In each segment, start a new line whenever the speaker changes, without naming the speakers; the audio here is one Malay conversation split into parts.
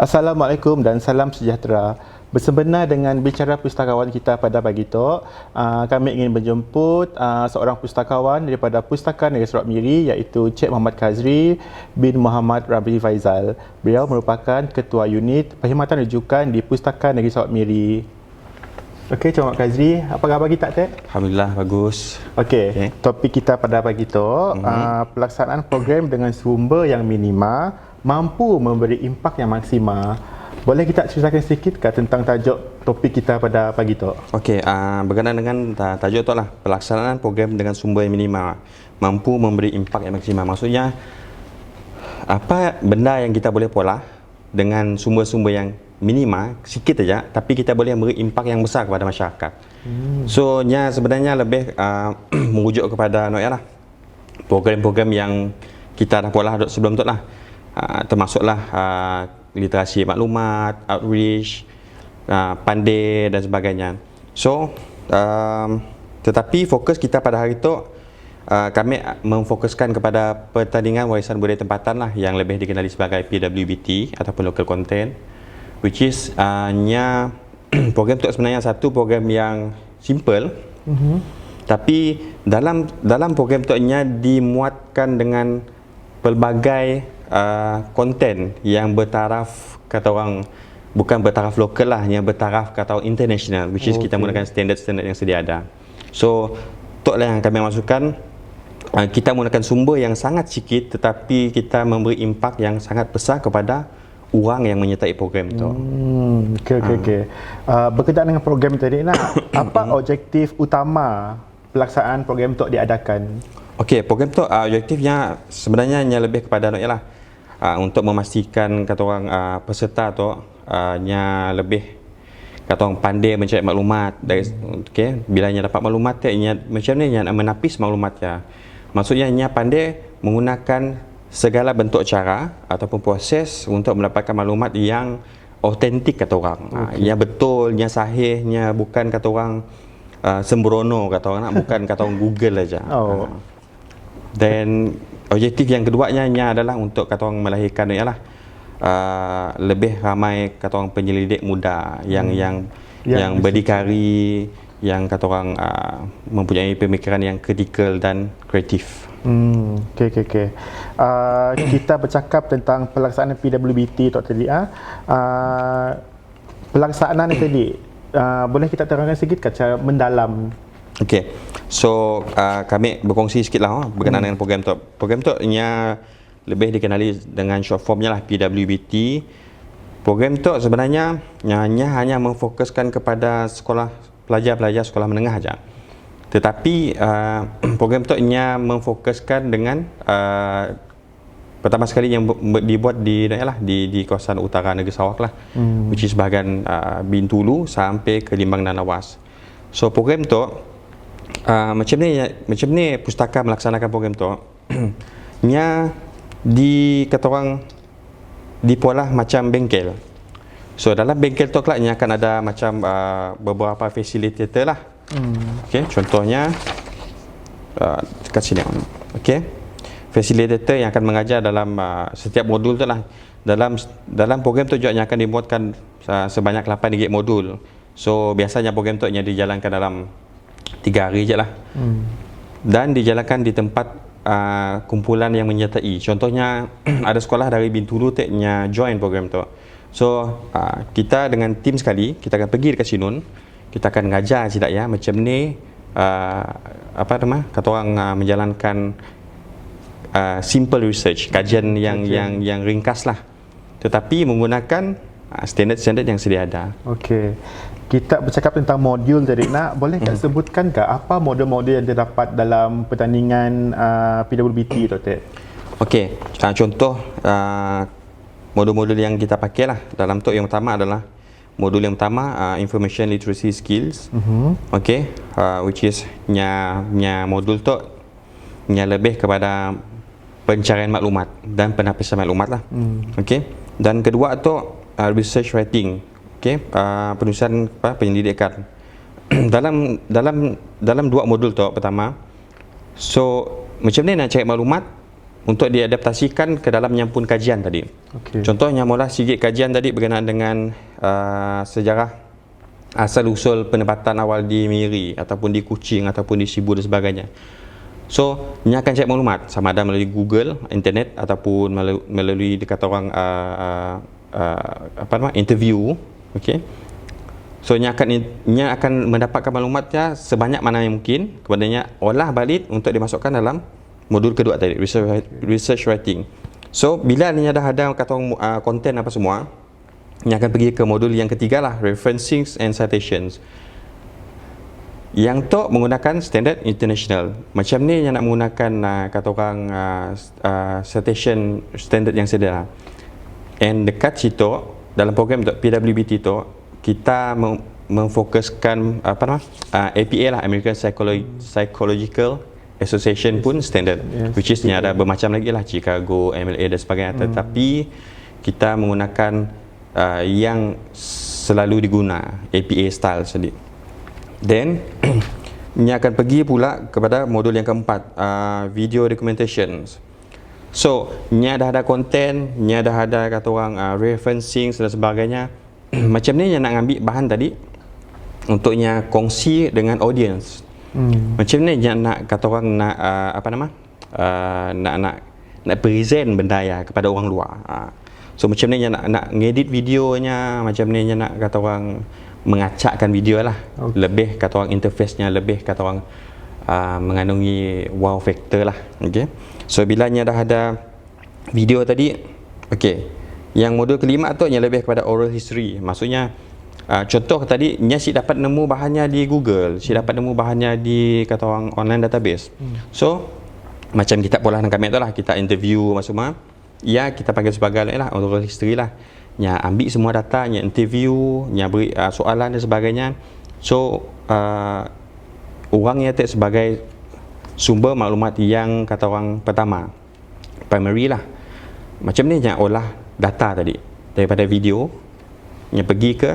Assalamualaikum dan salam sejahtera. Bersebenar dengan bicara pustakawan kita pada pagi itu, kami ingin menjemput seorang pustakawan daripada Pustaka Negeri Sarawak Miri, iaitu Cik Muhammad Kazri bin Muhammad Ramli Faizal. Beliau merupakan Ketua Unit Perkhidmatan Rujukan di Pustaka Negeri Sarawak Miri. Okey, Cik Muhammad Kazri, apa khabar kita, Cik?
Alhamdulillah, bagus.
Okey, topik kita pada pagi itu, pelaksanaan program dengan sumber yang minima mampu memberi impak yang maksima. Boleh kita ceritakan sedikit tentang tajuk topik kita pada pagi itu?
Okey, berkenaan dengan tajuk tu lah, pelaksanaan program dengan sumber yang minima mampu memberi impak yang maksima. Maksudnya, apa benda yang kita boleh pola dengan sumber-sumber yang minima, sikit saja, tapi kita boleh memberi impak yang besar kepada masyarakat. So, sebenarnya lebih merujuk kepada program-program yang kita dah pola sebelum tu lah. Termasuklah literasi maklumat, outreach, pandai dan sebagainya. So, tetapi fokus kita pada hari itu, kami memfokuskan kepada pertandingan warisan budaya tempatan lah, yang lebih dikenali sebagai PWBT ataupun local content, which is program itu sebenarnya satu program yang simple, tapi dalam program itu dimuatkan dengan pelbagai konten yang bertaraf, kata orang, bukan bertaraf lokal lah, yang bertaraf kata orang international, which is kita menggunakan standard-standard yang sedia ada. So, itu lah yang kami masukkan. Kita menggunakan sumber yang sangat sikit, tetapi kita memberi impak yang sangat besar kepada orang yang menyertai program itu.
Okey. Berkaitan dengan program tadi, apa objektif utama pelaksanaan program itu diadakan?
Okey, program tu objektifnya sebenarnya lebih kepada untuk memastikan kata orang peserta tu lebih kata orang pandai mencari maklumat dari bila dapat maklumat macam ni menapis maklumat maksudnya pandai menggunakan segala bentuk cara ataupun proses untuk mendapatkan maklumat yang autentik kata orang, yang betul, yang sahih, yang bukan kata orang sembrono kata orang, bukan kata orang Google aja. Dan objektif yang keduanya adalah untuk kata orang melahirkan lebih ramai kata orang penyelidik muda yang berdikari, yang kata orang mempunyai pemikiran yang kritikal dan kreatif.
Okey. Kita bercakap tentang pelaksanaan PWBT tadi. Pelaksanaan tadi, boleh kita terangkan sedikit cara mendalam?
Okey. So, kami berkongsi sikit lah berkenaan dengan program tu. Program tu lebih dikenali dengan short formnya lah, PWBT. Program tu sebenarnya hanya memfokuskan kepada pelajar-pelajar sekolah menengah saja. Tetapi program tu memfokuskan dengan pertama sekali yang dibuat di kawasan utara negeri Sarawak lah, which is bahagian Bintulu sampai ke Limbang dan Lawas. So, program tu macam ni pustaka melaksanakan program tu kata orang dipolah macam bengkel. So, dalam bengkel tu akan ada macam beberapa facilitator lah. Okey, contohnya dekat sini. Okey, facilitator yang akan mengajar dalam setiap modul tu lah. Dalam program tu juga akan dimuatkan sebanyak 8 gig modul. So, biasanya program tu dijalankan dalam 3 hari je lah. Dan dijalankan di tempat kumpulan yang menyertai. Contohnya ada sekolah dari Bintulu join program tu. So, kita dengan tim sekali, kita akan pergi dekat Sinun, kita akan mengajar macam ni kata orang menjalankan simple research, kajian yang ringkas lah, tetapi menggunakan standard-standard yang sedia ada. Okey.
Kita bercakap tentang modul tadi, boleh sebutkan apa modul-modul yang terdapat dalam pertandingan PWBT tu, Tek?
Okey, contoh modul-modul yang kita pakai lah dalam tu, yang pertama adalah modul yang pertama, information literacy skills. Okey, which is modul tu lebih kepada pencarian maklumat dan penapisan maklumat lah. Okey, dan kedua tu research writing. Okey, penulisan penyelidikan. dalam dua modul tu pertama, so macam ni nak cari maklumat, untuk diadaptasikan ke dalam nyampun kajian tadi. Contohnya mula sikit kajian tadi berkenaan dengan sejarah asal usul penempatan awal di Miri ataupun di Kuching ataupun di Sibu dan sebagainya. So, nya akan cek maklumat sama ada melalui Google, internet ataupun melalui kata orang interview, okey. So nya akan mendapatkan maklumatnya sebanyak mana yang mungkin, kemudiannya olah balik untuk dimasukkan dalam modul kedua tadi, research writing. So bila nya dah ada kata orang konten apa semua, nya akan pergi ke modul yang ketiga lah, referencing and citations. Yang tu menggunakan standard international. Macam ni yang nak menggunakan kata orang citation standard yang sedia. And dekat situ dalam program PWBT tu kita memfokuskan APA lah, American Psychological Association pun standard, which is ni ada bermacam lagi lah, Chicago, MLA dan sebagainya. Tetapi kita menggunakan yang selalu diguna APA style sedikit. Then ni akan pergi pula kepada modul yang keempat, video documentations. So ni dah ada konten, ni dah ada kata orang referencing dan sebagainya. Macam ni yang nak ambil bahan tadi untuknya kongsi dengan audience. Macam ni yang nak kata orang nak nak present benda ya kepada orang luar. So macam ni yang nak ngedit videonya, macam ni yang nak kata orang mengacakkan video lah. Lebih kata orang interface-nya lebih kata orang mengandungi wow factor lah. Okey. So bila nya dah ada video tadi, okey. Yang modul kelima tu yang lebih kepada oral history. Maksudnya contoh tadi nya si dapat nemu bahannya di Google, si dapat nemu bahannya di kata orang online database. So macam kita pola dengan kami tu lah, kita interview semua. Ya, kita panggil sebagai lah oral history lah. Nya ambil semua data, nya interview, nya beri soalan dan sebagainya. So orang yang sebagai sumber maklumat yang kata orang pertama, primary lah. Macam ni nya olah data tadi daripada video, nya pergi ke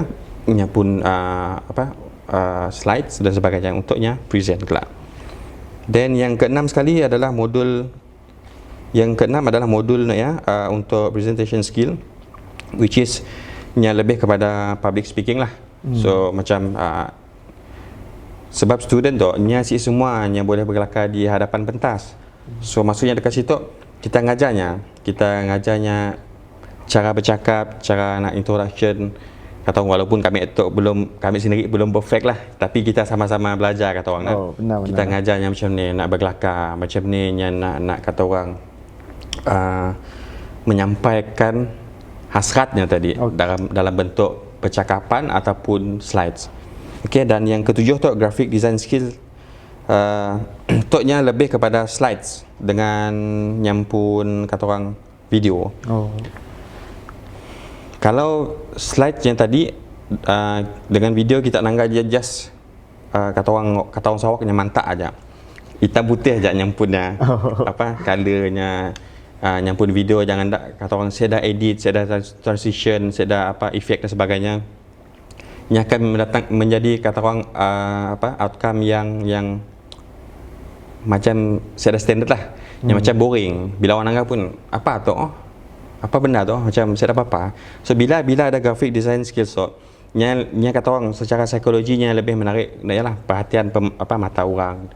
nya pun slides dan sebagainya untuknya present kelak. Dan yang keenam sekali adalah modul untuk presentation skill, which is nya lebih kepada public speaking lah. So macam sebab student tu nya si semua nya boleh berkelakar di hadapan pentas. So maksudnya dekat situ kita ngajarnya cara bercakap, cara nak introduction. Kata orang, walaupun kami sendiri belum perfect lah, tapi kita sama-sama belajar kata orang.
Benar.
Kita ngajarnya macam ni nak berkelakar, macam ni nak kata orang menyampaikan hasratnya tadi dalam bentuk percakapan ataupun slides. Okey, dan yang ketujuh tu graphic design skill. Toknya lebih kepada slides dengan nyampun kata orang video. Kalau slide yang tadi dengan video kita nanggap just kata orang Sarawaknya mantak aja. Hitam putih aja nyampunnya. Colornya nyampun video, jangan tak kata orang saya dah edit, saya dah transition, saya dah efek dan sebagainya. Ini akan menjadi kata orang outcome yang macam saya dah standard lah. Yang macam boring. Bila orang anggap pun apa tu? Apa benda tu? Macam saya dah apa? So bila ada graphic design skills tu, nya kata orang secara psikologinya lebih menarik ialah perhatian mata orang,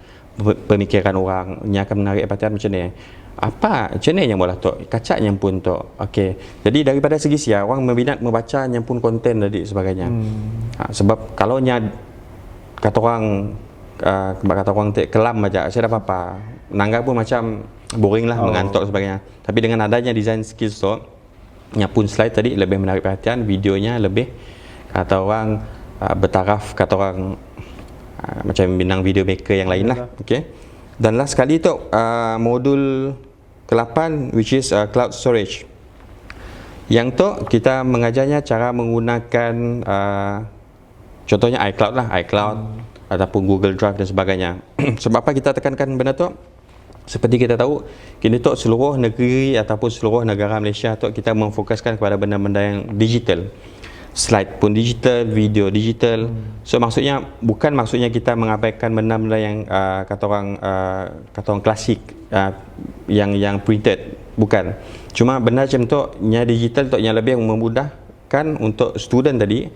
pemikiran orang. Nya akan menarik perhatian macam ni. Macam ni yang boleh tu? Kacak yang pun tu. Okey. Jadi daripada segi sia orang berminat membaca yang pun konten tadi sebagainya. Sebab kalau nya kata orang kelam aja, saya dah apa? Nanggap pun macam boring lah, mengantuk sebagainya. Tapi dengan adanya design skills tu, nya pun slide tadi lebih menarik perhatian, videonya lebih kata orang bertaraf kata orang macam bintang video maker yang lain lah. Okey. Dan last sekali tu modul ke-8 which is cloud storage. Yang tu kita mengajarnya cara menggunakan contohnya iCloud lah, ataupun Google Drive dan sebagainya. Sebab apa kita tekankan benda tu? Seperti kita tahu, kini tu seluruh negeri ataupun seluruh negara Malaysia tu kita memfokuskan kepada benda-benda yang digital. slide pun digital, video digital. So maksudnya bukan maksudnya kita mengabaikan benda-benda yang kata orang klasik, yang printed, bukan. Cuma benda macam tu nya digital tu yang lebih memudahkan untuk student tadi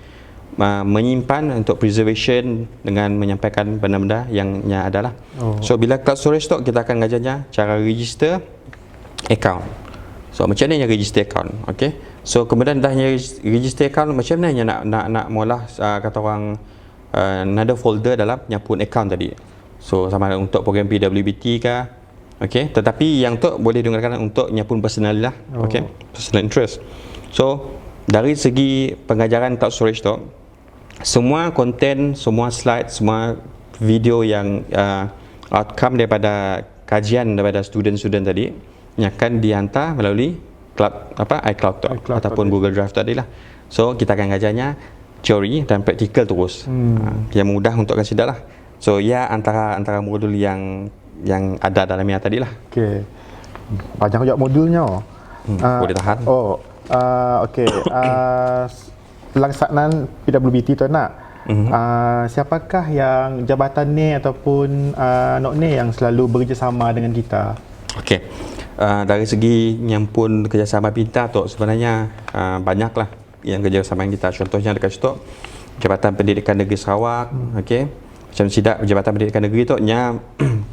menyimpan untuk preservation dengan menyampaikan benda-benda yang adalah. So bila cloud storage tu kita akan ngajarnya cara register account. So macam mana yang register account, okey. So kemudian dah register account, macam mana nak mula kata orang another folder dalam nyapun account tadi. So sama ada untuk program PWBT ke, okey. Tetapi yang tu boleh digunakan untuk nyapun personal lah, okey, personal interest. So dari segi pengajaran cloud storage tu, semua konten, semua slide, semua video yang outcome daripada kajian daripada student-student tadi yang akan dihantar melalui cloud, iCloud tu, ataupun Google Drive tadi lah. So kita akan ngajarnya teori dan praktikal terus, yang mudah untuk consider lah. So ya antara modul yang ada dalam yang tadi lah.
Okey, banyak juga modulnya.
Boleh tahan.
Okey. Pelaksanaan PWBT tu nak, siapakah yang jabatan ni ataupun nok ni yang selalu bekerjasama dengan kita?
Okey, dari segi nyampun kerjasama pintar tu sebenarnya banyaklah yang kerjasama yang kita. Contohnya dekat situ Jabatan Pendidikan Negeri Sarawak, okey. Macam SIDAP, Jabatan Pendidikan Negeri tu nya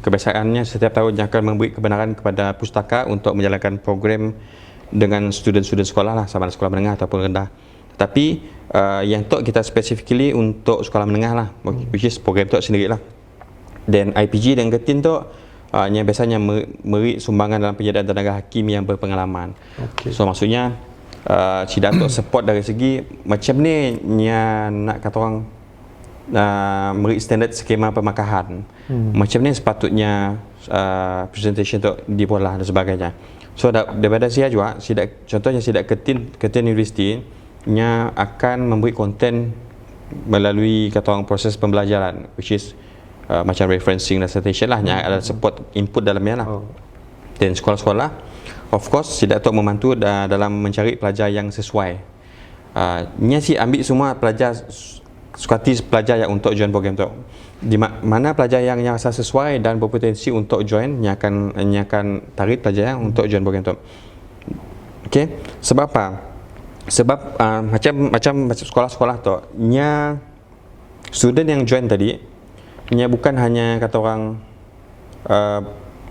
kebiasaannya setiap tahun akan memberi kebenaran kepada pustaka untuk menjalankan program dengan student-student sekolah lah, sama ada sekolah menengah ataupun rendah. Tapi yang tu kita specifically untuk sekolah menengah lah, which is program tu sendiri lah. Dan IPG dan Getin tu yang biasanya memberi sumbangan dalam penyediaan tenaga hakim yang berpengalaman. So maksudnya SIDAP tu support dari segi macam ni yang nak kata orang memberi standard skema pemakahan. Macam ni sepatutnya presentation tu dipolah dan sebagainya. So daripada saya juga contohnya SIDAP Ketin University nya akan memberi konten melalui kata orang proses pembelajaran, which is macam referencing dan citation lah, yang ada support input dalamnya lah. Dan sekolah-sekolah of course SIDAP tu membantu dalam mencari pelajar yang sesuai. Nya si ambil semua pelajar sukati pelajar yang untuk join program tu. Di mana pelajar yang rasa sesuai dan berpotensi untuk join, yang akan tarik pelajar yang untuk join program tu. Okey, sebab apa? Sebab macam sekolah-sekolah tu nya student yang join tadi nya bukan hanya kata orang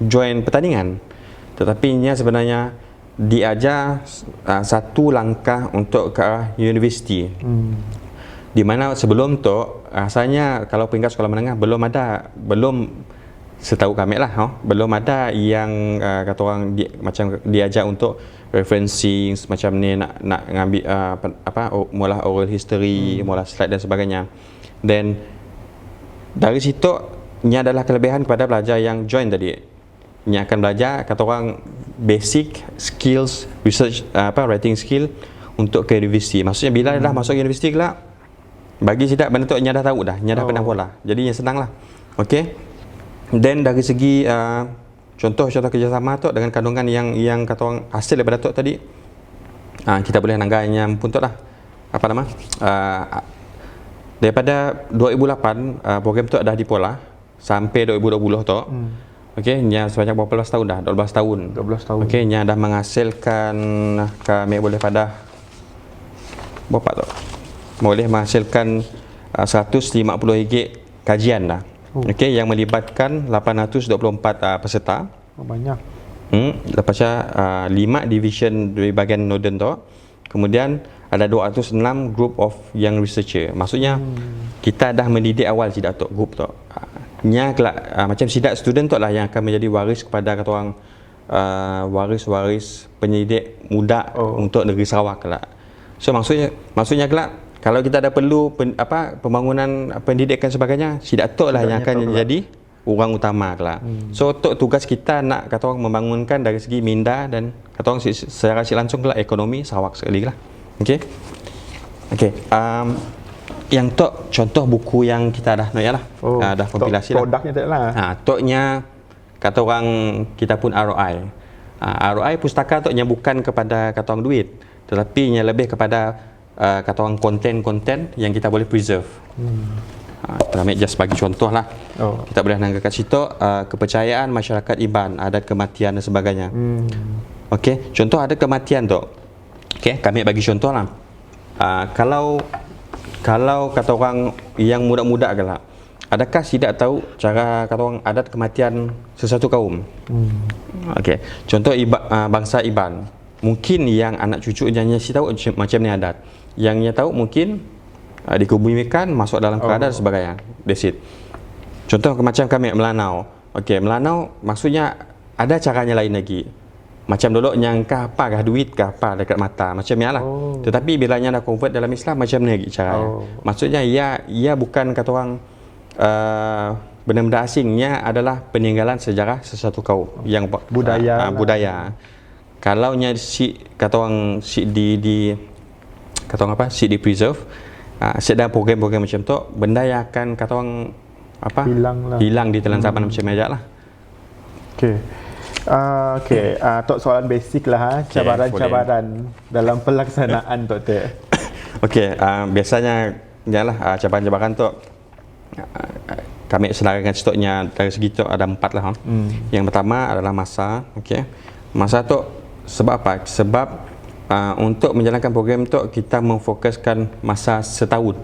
join pertandingan, tetapi nya sebenarnya diajar satu langkah untuk ke arah universiti. Di mana sebelum tu rasanya kalau peringkat sekolah menengah belum setahu kami lah, belum ada yang kata orang macam diajar untuk referencing macam ni, nak ngambil mula oral history, mula slide dan sebagainya. Dan dari situ ini adalah kelebihan kepada pelajar yang join tadi. Ini akan belajar kata orang basic skills, research writing skill untuk ke universiti. Maksudnya bila dah masuk universiti kelak, bagi SIDAP benda tu nya dah tahu dah, nya dah pernah pola. Jadi yang senang lah. Okey. Dan dari segi contoh kerjasama tu dengan kandungan yang kata orang hasil daripada tu tadi, kita boleh nangganya pun tu lah. Apa nama? Daripada 2008 program tu dah dipola sampai 2020 tu. Okey, nya sebanyak berapa belas tahun dah? 12 tahun.
12 tahun.
Okey, nya dah menghasilkan kami boleh pada berapa tu? Boleh menghasilkan 150 gig kajian dah. Okey, yang melibatkan 824 peserta.
Banyak.
Lepas 5 division dari bahagian Northern tu. Kemudian ada 206 group of young researcher. Maksudnya kita dah mendidik awal SIDAP tu, group tu. Nya macam SIDAP student tu lah yang akan menjadi waris kepada kata orang waris-waris pendidik muda untuk negeri Sarawak kelak. So maksudnya kelak kalau kita ada perlu pembangunan pendidikan sebagainya, SIDAP tu lah yang akan jadi orang utama kelak. So tugas kita nak kata orang membangunkan dari segi minda dan kata orang secara langsung kelak ekonomi Sarawak sekali lah. Okey. Yang tu contoh buku yang kita dah lah. Dah kompilasi lah.
Produknya tak lah.
Toknya kata orang kita pun ROI. ROI pustaka tu nya bukan kepada kata orang duit, tetapi nya lebih kepada kata orang konten-konten yang kita boleh preserve. Kita ambil just bagi contoh lah. Kita boleh nangka kat situ kepercayaan masyarakat Iban, adat kematian dan sebagainya. Okey, contoh adat kematian tu. Okey, kami bagi contoh lah. Kalau kata orang yang muda-muda gelap, adakah tidak tahu cara kata orang adat kematian sesuatu kaum? Okey, contoh bangsa Iban. Mungkin yang anak cucunya si tahu macam ni adat. Yang dia tahu mungkin dikebumikan, masuk dalam keadaan dan sebagainya. That's it. Contoh macam kami Melanau. Okey, Melanau maksudnya ada caranya lain lagi. Macam dulu nyangka apakah duit ke apa dekat mata macam ni lah. Tetapi bila nya dah convert dalam Islam macam ni lagi caranya. Maksudnya ia bukan kata orang benda-benda asingnya adalah peninggalan sejarah sesuatu kaum yang budaya. Kalau nya kata orang kata orang apa? Si di preserve. Sedang program-program macam tu, benda yang akan kata orang apa? Hilang di telan zaman macam ni lah.
Okey. Tok soalan basic lah, cabaran-cabaran dalam pelaksanaan Tok Teh.
Okey, biasanya yalah cabaran-cabaran tu kami selarakan stoknya dari segi tu ada 4 lah. Yang pertama adalah masa. Okey. Masa tu sebab apa? Sebab untuk menjalankan program tu kita memfokuskan masa setahun.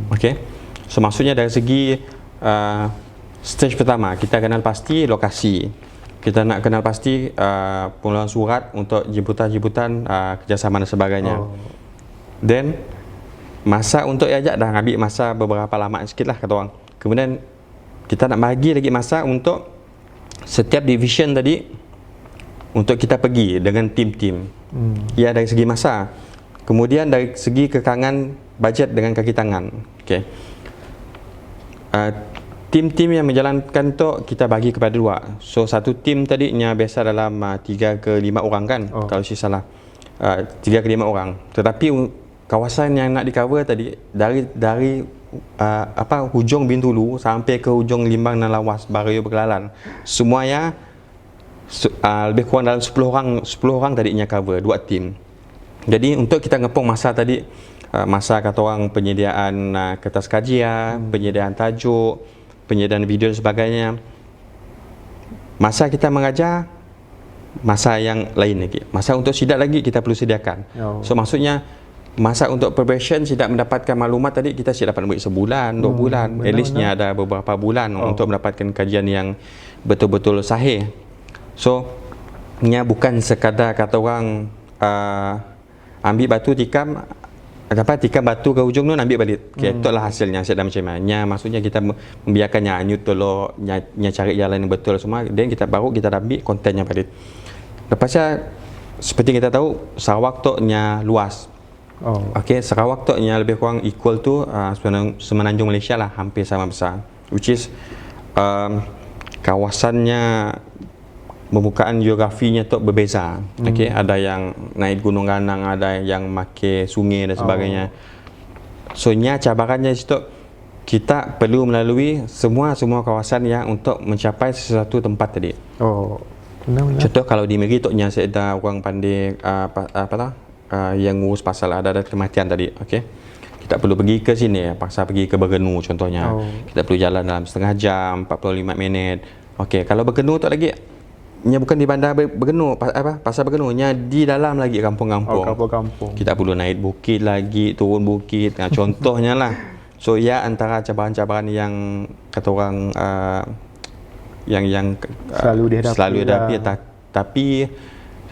Okey. So maksudnya dari segi stage pertama kita kenal pasti lokasi. Kita nak kenal pasti pengeluaran surat untuk jemputan-jemputan kerjasama dan sebagainya. Then masa untuk ajak dah ambil masa beberapa lama sikit lah kata orang. Kemudian kita nak bagi lagi masa untuk setiap division tadi untuk kita pergi dengan tim-tim. Ya, dari segi masa. Kemudian dari segi kekangan bajet dengan kaki tangan. Okey. Tim-tim yang menjalankan tu kita bagi kepada 2. So satu tim tadinya biasa dalam 3 ke 5 orang kan, kalau saya salah. 3 ke 5 orang. Tetapi kawasan yang nak di-cover tadi dari hujung Bintulu sampai ke hujung Limbang dan Lawas, Bario Berkelalan. Semuanya lebih kurang dalam 10 orang tadinya cover 2 tim. Jadi untuk kita ngepung masa tadi, masa kata orang penyediaan kertas kajian, penyediaan tajuk, penyediaan video dan sebagainya. Masa kita mengajar, masa yang lain lagi. Masa untuk sidat lagi kita perlu sediakan. So maksudnya masa untuk preparation tidak mendapatkan maklumat tadi kita tidak dapat ambil sebulan, 2 bulan. At leastnya ada beberapa bulan untuk mendapatkan kajian yang betul-betul sahih. So nya bukan sekadar kata orang ambil batu tikam batu ke hujung tu ambil balik. Okay, itulah hasilnya sedang macam mana. Maksudnya kita membiarkannya anyut dulu, nya cari jalan yang betul semua, dan kita baru kita ambil kontennya balik. Lepasnya seperti kita tahu Sarawak tu nya luas. Okey, Sarawak tu nya lebih kurang equal tu semenanjung Malaysia lah, hampir sama besar. Which is kawasannya pembukaan geografinya tu berbeza. Okey, ada yang naik gunung ganang, ada yang make sungai dan sebagainya. So nya cabarannya situ kita perlu melalui semua kawasan yang untuk mencapai sesuatu tempat tadi. Contoh kalau di Miri tu nya ada orang pandai yang ngurus pasal adat kematian tadi. Okey, kita perlu pergi ke sini, paksa pergi ke Bergenu contohnya. Kita perlu jalan dalam setengah jam, 45 minit. Okey, kalau Bergenu tu lagi nya bukan di bandar Bergenu, pasar Bergenu nya di dalam lagi kampung-kampung.
Kampung-kampung.
Kita perlu naik bukit lagi, turun bukit. Contohnya lah. So ya antara cabaran-cabaran yang kata orang yang selalu dihadapi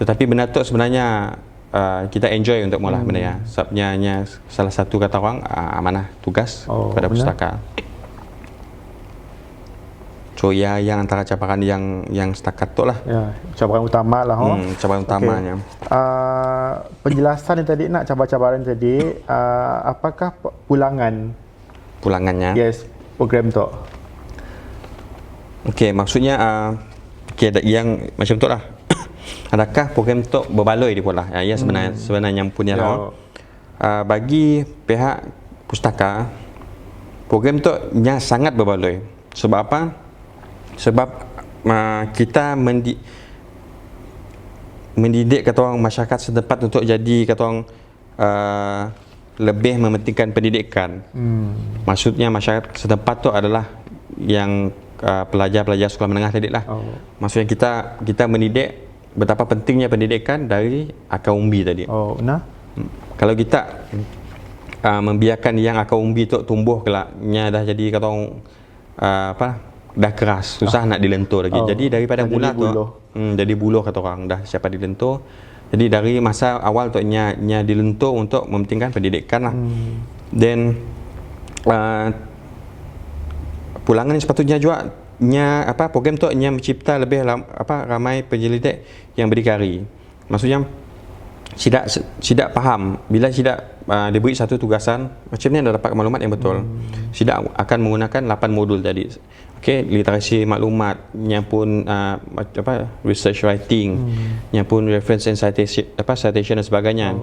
tetapi benda tu sebenarnya kita enjoy untuk mula benda ya. Sebabnya salah satu kata orang amanah tugas pada pustaka. So ya yang antara cabaran yang setakat tu lah.
Ya, cabaran utama lah.
Cabaran utamanya.
Penjelasan yang tadi nak cabaran-cabaran tadi, apakah pulangannya? Yes, program tu.
Okey, maksudnya yang macam tu lah. Adakah program tu berbaloi di pula? Ya sebenarnya punya lah. Bagi pihak pustaka, program tu nya sangat berbaloi. Sebab apa? Sebab kita mendidik kata orang masyarakat setempat untuk jadi kata orang lebih mementingkan pendidikan. Maksudnya masyarakat setempat tu adalah yang pelajar-pelajar sekolah menengah tadi lah. Maksudnya kita mendidik betapa pentingnya pendidikan dari akar umbi tadi. Kalau kita membiarkan yang akar umbi tu tumbuh kelak, nya dah jadi kata orang dah keras, susah nak dilentur lagi. Jadi daripada mula tu jadi buluh kata orang, dah siapa dilentur. Jadi dari masa awal tu nya dilentur untuk mementingkan pendidikan lah. Dan pulangan sepatutnya juga program tu nya mencipta lebih ramai penyelidik yang berdikari. Maksudnya Sidak faham bila Sidak diberi satu tugasan macam ni, dah dapat maklumat yang betul. Sidak akan menggunakan 8 modul tadi. Okey, literasi maklumat, nya pun research writing, nya pun reference and citation dan sebagainya.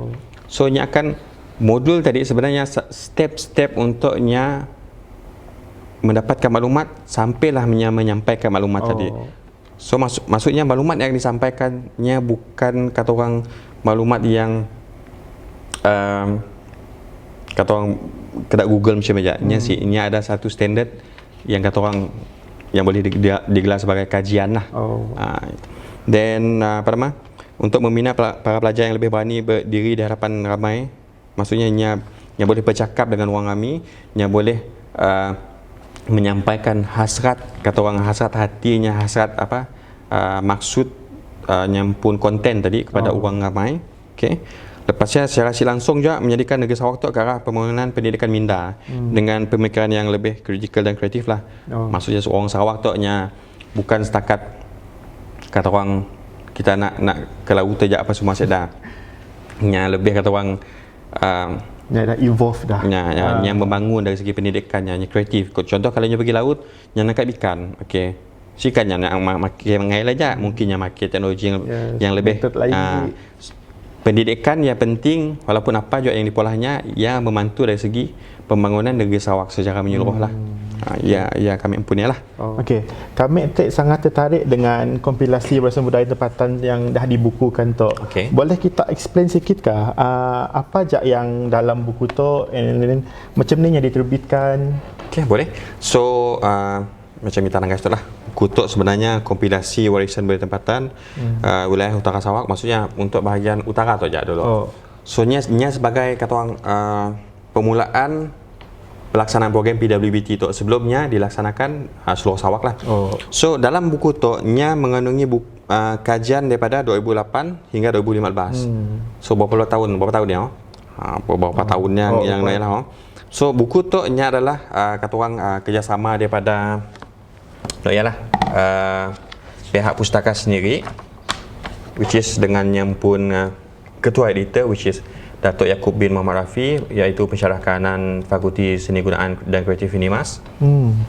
So nya akan modul tadi sebenarnya step-step untuk nya mendapatkan maklumat sampailah menyampaikan maklumat tadi. So maksudnya maklumat yang disampaikannya bukan kata orang maklumat yang kata orang kedak Google macam aja. Nya ada satu standard yang kata orang yang boleh digelar sebagai kajian lah. Dan untuk membina para pelajar yang lebih berani berdiri di hadapan ramai, maksudnya nya boleh bercakap dengan orang ramai, nya boleh menyampaikan hasrat, kata orang hasrat hatinya, hasrat maksud nyampun konten tadi kepada orang ramai. Okey. Lepasnya secara langsung juga menjadikan negeri Sarawak tu ke arah pembangunan pendidikan minda dengan pemikiran yang lebih kritikal dan kreatif lah. Maksudnya seorang Sarawak tu nya bukan setakat kata orang kita nak ke laut je apa semua sedar. Nya lebih kata orang
dah evolve dah.
Yang membangun dari segi pendidikannya, yang kreatif. Contoh kalau nya pergi laut, yang nangkap ikan. Okey. Sikannya nak makin mengail aja, mungkinnya makin teknologi yang lebih pendidikan yang penting, walaupun apa juga yang dipolahnya, yang membantu dari segi pembangunan negeri Sarawak secara menyeluruh lah. Ya kami punya lah.
Okey, kami sangat tertarik dengan kompilasi warisan budaya tempatan yang dah dibukukan tu. Boleh kita explain sikit kah apa je yang dalam buku tu, macam ni yang diterbitkan?
Okey, boleh. So macam kita nangkas tu lah, buku tu sebenarnya kompilasi warisan budaya tempatan wilayah utara Sarawak, maksudnya untuk bahagian utara tu je dulu. So nya sebagai kata orang permulaan pelaksanaan program PWBT tu. Sebelumnya dilaksanakan seluruh Sarawak lah. So dalam buku tu nya mengandungi kajian daripada 2008 hingga 2015. So berapa tahun ya? Beberapa tahun yang lain lah. So buku tu nya adalah kata orang kerjasama daripada pihak pustaka sendiri, which is dengan yang pun ketua editor, which is Datuk Yaakob bin Muhammad Rafi, iaitu pensyarah kanan Fakulti Seni Gunaan dan Kreatif UNIMAS.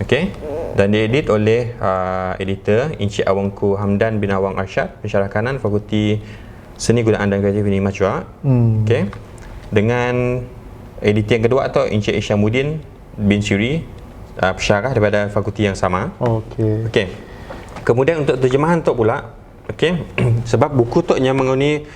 Okey. Dan diedit oleh editor Encik Awangku Hamdan bin Awang Arsyad, pensyarah kanan Fakulti Seni Gunaan dan Kreatif UNIMAS juga. Okey. Dengan editor yang kedua tu Encik Isyamuddin bin Siri, pensyarah daripada fakulti yang sama. Okey. Kemudian untuk terjemahan tu pula, okey, sebab buku tu yang mengandungi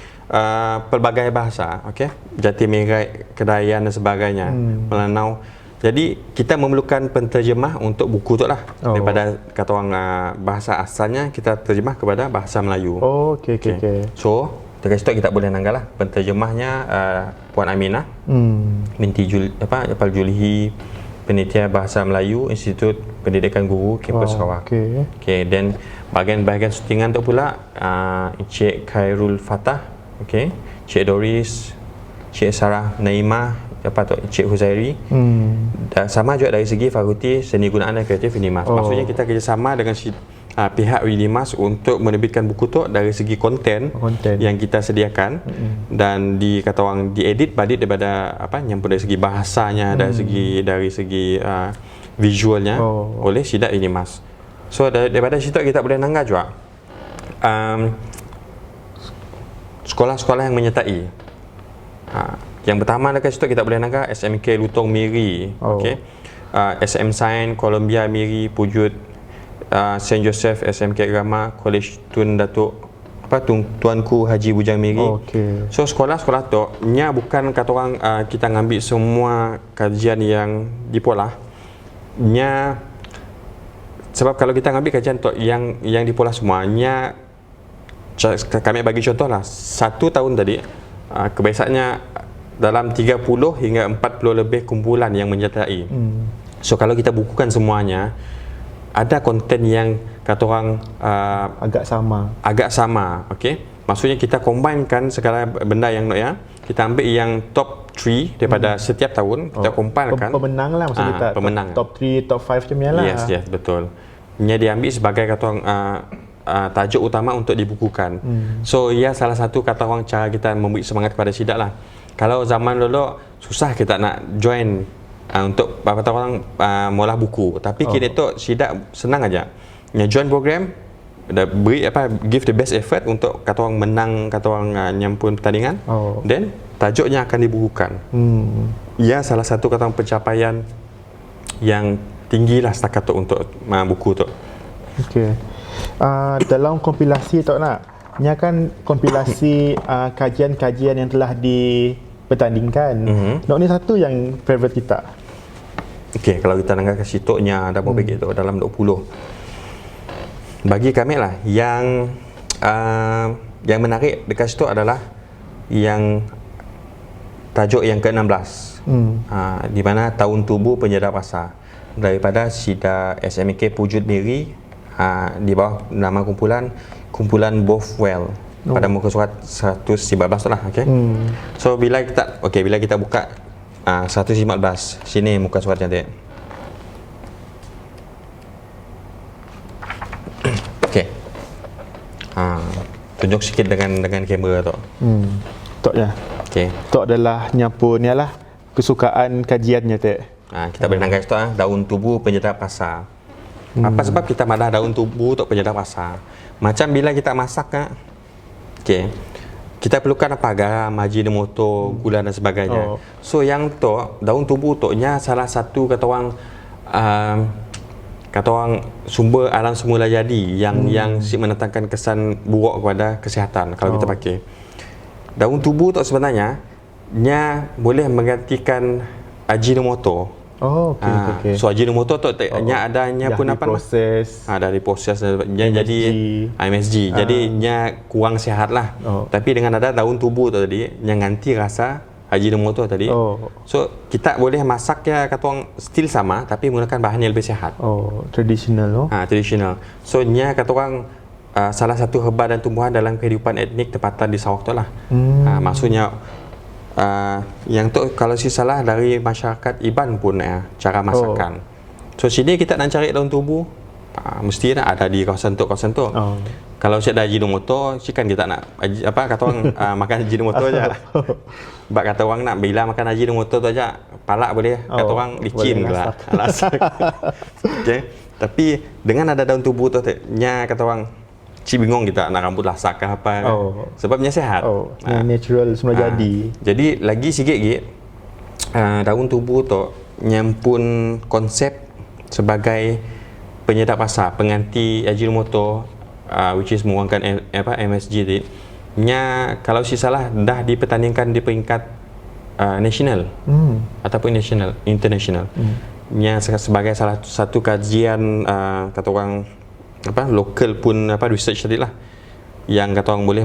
pelbagai bahasa, okey, Jatimengerai, Kedayan dan sebagainya, Melanau. Jadi kita memerlukan penterjemah untuk buku tu lah. Daripada kata orang bahasa asalnya kita terjemah kepada bahasa Melayu.
Okey.
So terus tu kita boleh nanggal lah penterjemahnya Puan Aminah binti Julhi, Penelitian Bahasa Melayu, Institut Pendidikan Guru, Kampus Sarawak. Okey, dan bahagian syutingan tu pula Encik Khairul Fatah, okey, Cik Doris, Cik Sarah Naimah, Encik Huzairi. Sama juga dari segi Fakulti Seni Gunaan dan Kreatif UNIMAS. Maksudnya kita kerjasama dengan pihak UNIMAS untuk menerbitkan buku tu dari segi konten yang kita sediakan dan dikata orang diedit balik daripada yang dari segi bahasanya, dari segi visualnya oleh Sidak UNIMAS. So daripada situ kita boleh nangga juga sekolah-sekolah yang menyertai. Yang pertama dekat situ kita boleh nangga SMK Lutong Miri, SM Sains Columbia Miri Pujut, St. Joseph SMK Agama, College Tun Datuk Tuanku Haji Bujang Miri.
Okey.
So sekolah-sekolah tu nya bukan kata orang kita ngambil semua kajian yang di Polah. Nya sebab kalau kita ngambil kajian tu yang di Polah semuanya, kami bagi contoh lah, 1 tahun tadi kebiasaannya dalam 30 hingga 40 lebih kumpulan yang menyertai. So kalau kita bukukan semuanya, ada konten yang kata orang agak sama, okey. Maksudnya kita combinekan segala benda yang kita ambil yang top 3 daripada setiap tahun, kita compilekan
pemenang lah maksud kita.
Pemenang.
Top 3, top 5 macam ni lah.
Yes, betul. Nya diambil sebagai kata orang tajuk utama untuk dibukukan. So ia salah satu kata orang cara kita memberi semangat kepada sidak lah. Kalau zaman dulu susah kita nak join untuk kata orang mula buku, tapi kini tu sidak senang aja. Join program, beri give the best effort untuk kata orang menang, kata orang nyampun pertandingan. Then tajuknya akan dibukukan. Ia salah satu kata orang pencapaian yang tinggilah setakat tu untuk buku tu.
Okey. Dalam kompilasi tu nya kan kompilasi kajian-kajian yang telah dipertandingkan. Ni satu yang favorite kita.
Okey, kalau kita nak kasih nya ada berapa tu dalam 20. Bagi kami lah yang menarik dekat situ adalah yang tajuk yang ke-16. Di mana tahun tubuh penyedap rasa daripada Sida SMK Pujut Miri, di bawah nama kumpulan Bothwell pada muka surat 115 tu lah. Okay. So bila kita buka 115, sini muka surat cantik. Okey. Tunjuk sikit dengan kamera tu.
Tok ya.
Okey.
Tok adalah nyapu ni lah kesukaan kajiannya tek.
Kita boleh nangkai tu daun tubuh penyedap rasa. Apa sebab kita madah daun tubuh untuk penyedap rasa? Macam bila kita masak okey. Kita perlukan apa? Garam, ajinomoto, gula dan sebagainya. So yang tu daun tubuh tu nya salah satu kata orang sumber alam semula jadi yang mendatangkan kesan buruk kepada kesihatan kalau kita pakai. Daun tubuh tu sebenarnya nya boleh menggantikan ajinomoto.
Okey.
So ajinomoto tu nya adanya pun apa?
Proses.
Dari proses jadi MSG. Jadi nya kurang sihat lah. Tapi dengan ada daun tubuh tu tadi yang ganti rasa ajinomoto tadi. So kita boleh masak kata orang still sama tapi menggunakan bahan yang lebih sihat.
Tradisional
tradisional. So nya kata orang salah satu herba dan tumbuhan dalam kehidupan etnik tempatan di Sarawak tu lah. Maksudnya yang tu kalau salah dari masyarakat Iban pun cara masakan. So sini kita nak cari daun tubuh mesti ada di kawasan tu. Kalau saya ada ajinomoto, kan kita nak kata orang makan ajinomoto aja. Sebab kata orang nak bila makan ajinomoto tu aja, palak boleh kata orang licin lah. Okey. Tapi dengan ada daun tubuh tu nya kata orang bingung kita nak rambut lasak ke apa. Sebabnya sehat.
Natural semula jadi.
Jadi lagi sikit daun tubuh tu nyampun konsep sebagai penyedap rasa, pengganti ajinomoto, which is mengurangkan MSG tadi. Nya kalau salah dah dipertandingkan di peringkat nasional ataupun international. Nya sebagai salah satu kajian kata orang lokal pun research tadi lah yang kata orang boleh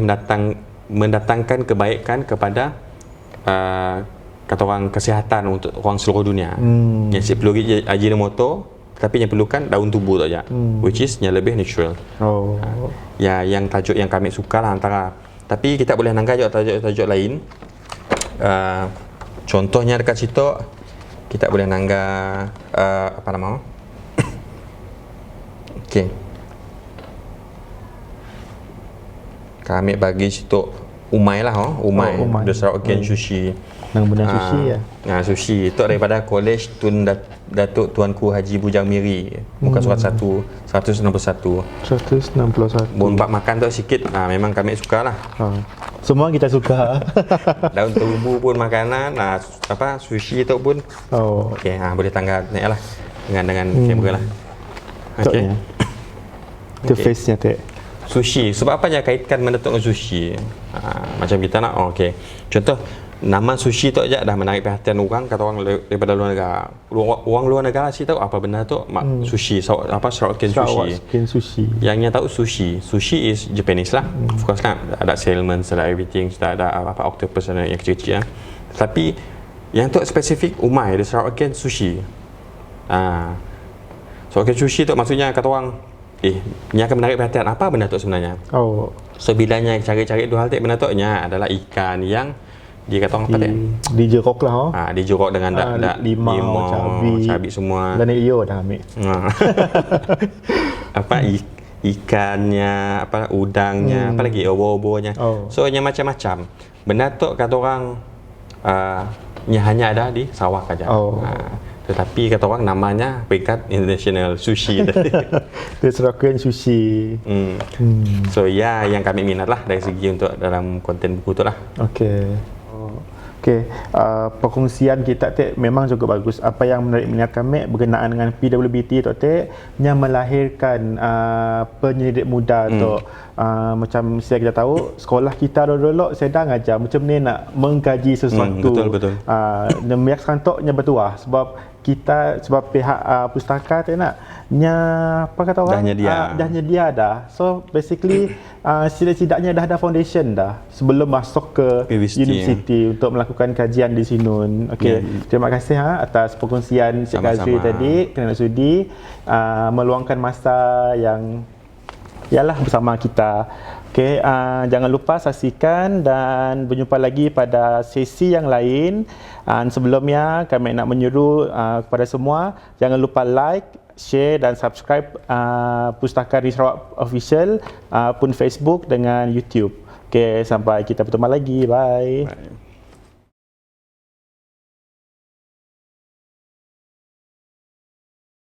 mendatangkan kebaikan kepada kata orang kesihatan untuk orang seluruh dunia. Yang perlu ajinomoto tapi yang perlukan daun tubuh tu aja, which is yang lebih natural. Yang tajuk yang kami suka lah antara. Tapi kita boleh nangkai juga tajuk lain. Contohnya dekat situ kita boleh nangga apa nama? Okey. Kami bagi situ umai lah, umai. The Sarawak Sushi.
Nang benda sushi
sushi itu daripada Kolej Datuk Tuanku Haji Bujang Miri, muka surat 161. Bon bab makan tu sikit, memang kami suka lah.
Semua kita suka.
Daun tubuh pun makanan, sushi tu pun. Okey, boleh tangga naik lah dengan kamera lah. Okey.
Itu face-nya
Sushi. Sebab apa je kaitkan Mendatuk dengan sushi? Macam kita nak, okey. Contoh, nama sushi tu aja dah menarik perhatian orang, kata orang daripada luar negara. Orang luar negara sih tahu apa benda tu sushi, Sarawak sushi.
Sushi.
Yang tahu sushi. Sushi is Japanese lah. Of course lah, ada salmon, ada everything, ada apa octopus yang kecil-kecil. Tapi yang tu spesifik umai di Sarawak sushi. Sarawak sushi tu maksudnya kata orang ni akan menarik perhatian apa benda tu sebenarnya. So bilanya cari-cari dua hal tu benda tu nya adalah ikan yang dia kata orang apa tak?
Dijerok lah.
Dijerok dengan limau, cabai semua.
Dan Leo dah ambil.
Apa ikannya, apa udangnya, apa lagi obo-obonya. So nya macam-macam. Benda tu kata orang hanya ada di Sarawak aja. Tetapi kata orang namanya peringkat international sushi.
The Sarawak sushi.
So yang kami minat lah dari segi untuk dalam konten buku tu lah.
Okey, perkongsian kita memang juga bagus. Apa yang menarik minat kami berkenaan dengan PWBT yang melahirkan penyelidik muda tu. Macam saya kita tahu, sekolah kita dulu saya dah ngajar macam ni nak mengkaji sesuatu.
Betul.
Yang sekarang tu bertuah sebab pihak pustaka nak apa kata orang dah nyedia dah. So basically setidaknya dah ada foundation dah sebelum masuk ke universiti untuk melakukan kajian di sini. Terima kasih atas perkongsian Cik Kazri tadi, kerana sudi meluangkan masa yang bersama kita. Jangan lupa saksikan dan berjumpa lagi pada sesi yang lain. Sebelumnya kami nak menyuruh kepada semua jangan lupa like, share dan subscribe Pustaka di Sarawak Official pun Facebook dengan YouTube. Sampai kita bertemu lagi. Bye.